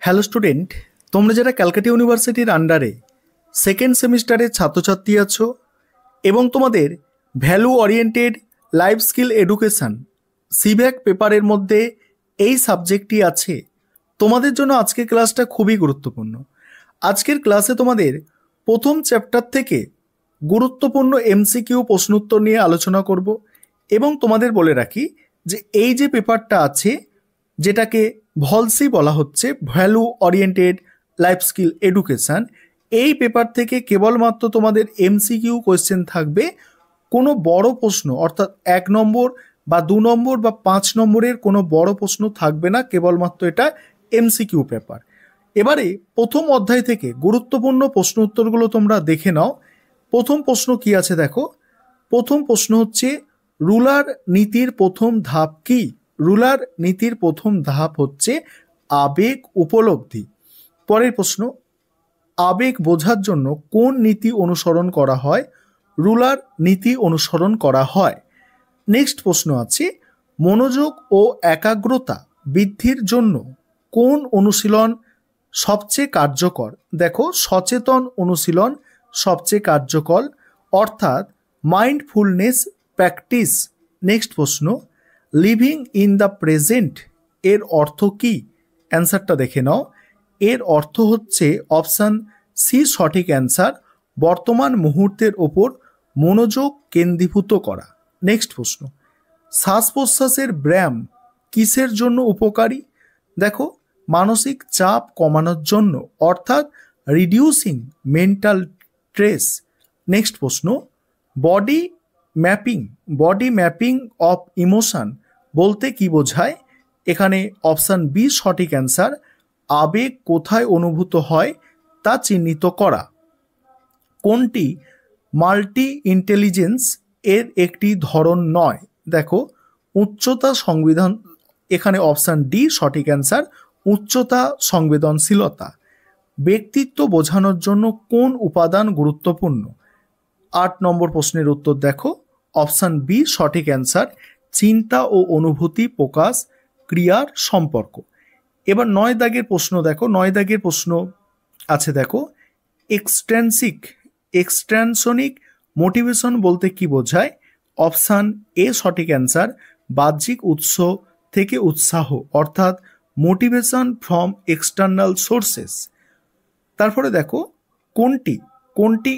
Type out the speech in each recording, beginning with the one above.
Hello student, তোমরা যারা ক্যালকাটা ইউনিভার্সিটির আন্ডারে সেকেন্ড সেমিস্টারের ছাত্রছাত্রী আছো এবং তোমাদের value oriented life skill education সিভ্যাক পেপারের মধ্যে এই সাবজেক্টটি আছে, তোমাদের জন্য আজকের ক্লাসটা খুবই গুরুত্বপূর্ণ। আজকের ক্লাসে তোমাদের প্রথম চ্যাপ্টার থেকে গুরুত্বপূর্ণ এমসিকিউ প্রশ্নোত্তর নিয়ে আলোচনা করব এবং তোমাদের বলে রাখি যে এই যে পেপারটা আছে যেটাকে ভলসি বলা হচ্ছে, value oriented life skill education, এই পেপার থেকে কেবলমাত্র তোমাদের এমসিকিউ কোয়েশ্চেন থাকবে। কোনো বড় প্রশ্ন অর্থাৎ 1 নম্বর বা 2 নম্বর বা 5 নম্বরের কোনো বড় প্রশ্ন থাকবে না, কেবলমাত্র এটা এমসিকিউ পেপার। এবারে প্রথম অধ্যায় থেকে গুরুত্বপূর্ণ প্রশ্ন উত্তরগুলো তোমরা দেখে নাও। প্রথম প্রশ্ন কি আছে দেখো। প্রথম প্রশ্ন হচ্ছে, রুলার নীতির প্রথম ধাপ কি? রুলার নীতির প্রথম ধাপ হচ্ছে আবেগ উপলব্ধি। পরের প্রশ্ন, আবেগ বোঝার জন্য কোন নীতি অনুসরণ করা হয়? রুলার নীতি অনুসরণ করা হয়। নেক্সট প্রশ্ন আছে, মনোযোগ ও একাগ্রতা বৃদ্ধির জন্য কোন অনুশীলন সবচেয়ে কার্যকর? দেখো, সচেতন অনুশীলন সবচেয়ে কার্যকর, অর্থাৎ মাইন্ডফুলনেস প্র্যাকটিস। নেক্সট প্রশ্ন, লিভিং ইন দ্য প্রেজেন্ট এর অর্থ কি? অ্যান্সারটা দেখে নাও। এর অর্থ হচ্ছে অপশান সি সঠিক অ্যান্সার, বর্তমান মুহূর্তের ওপর মনোযোগ কেন্দ্রীভূত করা। নেক্সট প্রশ্ন, শ্বাস প্রশ্বাসের ব্যায়াম কিসের জন্য উপকারী? দেখো, মানসিক চাপ কমানোর জন্য, অর্থাৎ রিডিউসিং মেন্টাল স্ট্রেস। নেক্সট প্রশ্ন, বডি ম্যাপিং অফ ইমোশন বলতে কি বোঝায়? এখানে অপশান বি সঠিক অ্যান্সার, আবেগ কোথায় অনুভূত হয় তা চিহ্নিত করা। কোনটি মাল্টি ইন্টেলিজেন্স এর একটি ধরন নয়? দেখো, উচ্চতা সংবেদন, এখানে অপশান ডি সঠিক অ্যান্সার, উচ্চতা সংবেদনশীলতা। ব্যক্তিত্ব বোঝানোর জন্য কোন উপাদান গুরুত্বপূর্ণ? 8 নম্বর প্রশ্নের উত্তর দেখো, অপশান বি সঠিক অ্যান্সার, চিন্তা ও অনুভূতি প্রকাশ ক্রিয়ার সম্পর্ক। এবার 9 দাগের প্রশ্ন দেখো। 9 দাগের প্রশ্ন আছে দেখো, এক্সট্রানসনিক মোটিভেশন বলতে কি বোঝায়? অপশান এ সঠিক অ্যান্সার, বাহ্যিক উৎস থেকে উৎসাহ, অর্থাৎ মোটিভেশন ফ্রম এক্সটার্নাল সোর্সেস। তারপরে দেখো, কোনটি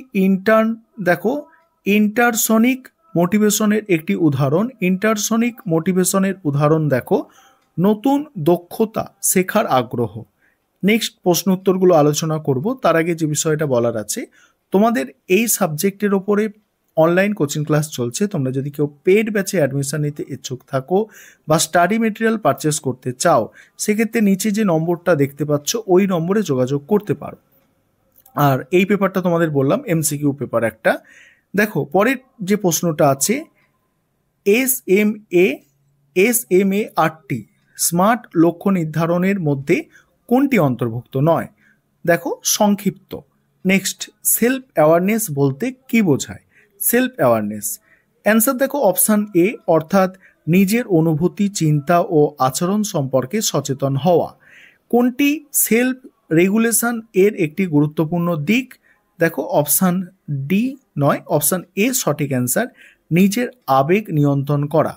ইন্টারসনিক মোটিভেশনের একটি উদাহরণ? ইন্টারসনিক মোটিভেশনের উদাহরণ দেখো, নতুন দক্ষতা শেখার আগ্রহ। নেক্সট প্রশ্ন উত্তরগুলো আলোচনা করব, তার আগে যে বিষয়টা বলার আছে, তোমাদের এই সাবজেক্টের ওপরে অনলাইন কোচিং ক্লাস চলছে। তোমরা যদি কেউ পেড ব্যাচে অ্যাডমিশন নিতে ইচ্ছুক থাকো বা স্টাডি মেটেরিয়াল পারচেস করতে চাও, সেক্ষেত্রে নিচে যে নম্বরটা দেখতে পাচ্ছ ওই নম্বরে যোগাযোগ করতে পারো। আর এই পেপারটা তোমাদের বললাম এমসিকিউ পেপার একটা। দেখো, পরের যে প্রশ্নটা আছে, SMART স্মার্ট লক্ষ্য নির্ধারণের মধ্যে কোনটি অন্তর্ভুক্ত নয়? দেখো, সংক্ষিপ্ত। নেক্সট, সেলফ অ্যাওয়ারনেস বলতে কি বোঝায়? সেলফ অ্যাওয়ারনেস অ্যান্সার দেখো অপশান এ, অর্থাৎ নিজের অনুভূতি, চিন্তা ও আচরণ সম্পর্কে সচেতন হওয়া। কোনটি সেলফ রেগুলেশন এর একটি গুরুত্বপূর্ণ দিক? দেখো, অপশান ডি নয়, অপশান এ সঠিক অ্যান্সার, নিজের আবেগ নিয়ন্ত্রণ করা।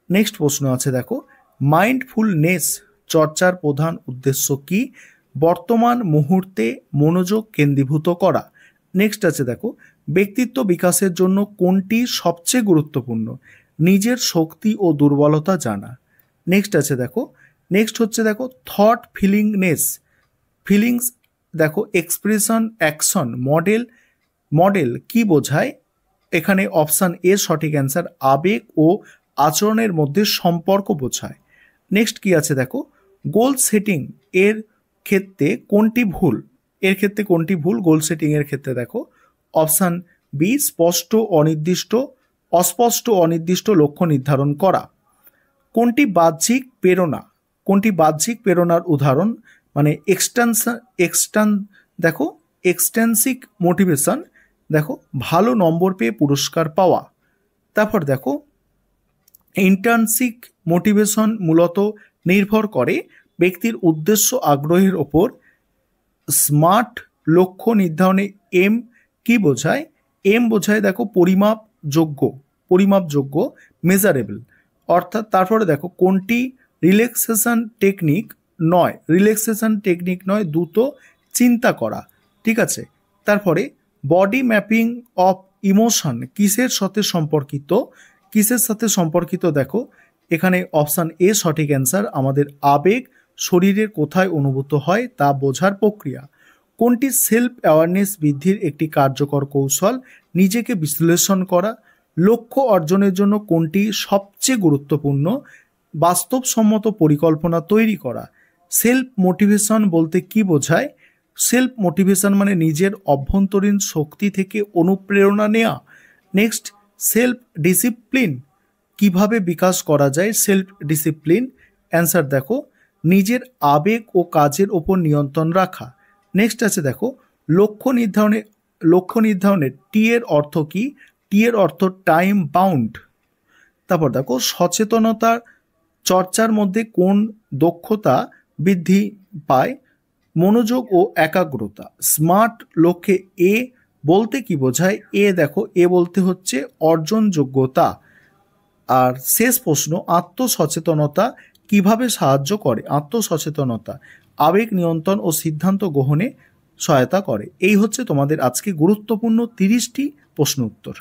নেক্সট প্রশ্ন আছে দেখো, মাইন্ডফুলনেস চর্চার প্রধান উদ্দেশ্য কি? বর্তমান মুহূর্তে মনোযোগ কেন্দ্রীভূত করা। নেক্সট আছে দেখো, ব্যক্তিত্ব বিকাশের জন্য কোনটি সবচেয়ে গুরুত্বপূর্ণ? নিজের শক্তি ও দুর্বলতা জানা। নেক্সট আছে দেখো, নেক্সট হচ্ছে দেখো, থট ফিলিংস দেখো, এক্সপ্রেশন অ্যাকশন মডেল কি বোঝায়? এখানে অপশান এ সঠিক অ্যান্সার, আবেগ ও আচরণের মধ্যে সম্পর্ক বোঝায়। নেক্সট কি আছে দেখো, গোল সেটিং এর ক্ষেত্রে কোনটি ভুল? এর ক্ষেত্রে কোনটি ভুল গোল সেটিং এর ক্ষেত্রে? দেখো, অপশান বি অস্পষ্ট অনির্দিষ্ট লক্ষ্য নির্ধারণ করা। কোনটি বাহ্যিক প্রেরণার উদাহরণ? মানে এক্সটেন্সিক মোটিভেশন দেখো, ভালো নম্বর পেয়ে পুরস্কার পাওয়া। তারপর দেখো, ইন্টার্নসিক মোটিভেশন মূলত নির্ভর করে ব্যক্তির উদ্দেশ্য আগ্রহের ওপর, স্মার্ট লক্ষ্য নির্ধারণে এম কি বোঝায়? এম বোঝায় দেখো পরিমাপযোগ্য মেজারেবল। অর্থাৎ তারপরে দেখো কোনটি রিল্যাক্সেশন টেকনিক নয় দ্রুত চিন্তা করা, ঠিক আছে। তারপরে বডি ম্যাপিং অফ ইমোশন কিসের সাথে সম্পর্কিত দেখো এখানে অপশান এ সঠিক অ্যান্সার। আমাদের আবেগ শরীরের কোথায় অনুভূত হয় তা বোঝার প্রক্রিয়া। কোনটি সেলফ অ্যাওয়ারনেস বৃদ্ধির একটি কার্যকর কৌশল? নিজেকে বিশ্লেষণ করা। লক্ষ্য অর্জনের জন্য কোনটি সবচেয়ে গুরুত্বপূর্ণ? বাস্তবসম্মত পরিকল্পনা তৈরি করা। সেলফ মোটিভেশন বলতে কি বোঝায়? সেলফ মোটিভেশন মানে নিজের অভ্যন্তরীণ শক্তি থেকে অনুপ্রেরণা নেওয়া। নেক্সট, সেলফ ডিসিপ্লিন কিভাবে বিকাশ করা যায়? সেলফ ডিসিপ্লিন অ্যান্সার দেখো নিজের আবেগ ও কাজের ওপর নিয়ন্ত্রণ রাখা। নেক্সট আছে দেখো লক্ষ্য নির্ধারণের টি এর অর্থ কি? টি এর অর্থ টাইম বাউন্ড। তারপর দেখো সচেতনতার চর্চার মধ্যে কোন দক্ষতা বৃদ্ধি পায়? মনোযোগ ও একাগ্রতা। স্মার্ট লক্ষ্যে এ বলতে কি বোঝায়? এ বলতে হচ্ছে অর্জন যোগ্যতা। আর শেষ প্রশ্ন, আত্মসচেতনতা কিভাবে সাহায্য করে? আত্মসচেতনতা আবেগ নিয়ন্ত্রণ ও সিদ্ধান্ত গ্রহণে সহায়তা করে। এই হচ্ছে তোমাদের আজকে গুরুত্বপূর্ণ 30টি প্রশ্ন উত্তর।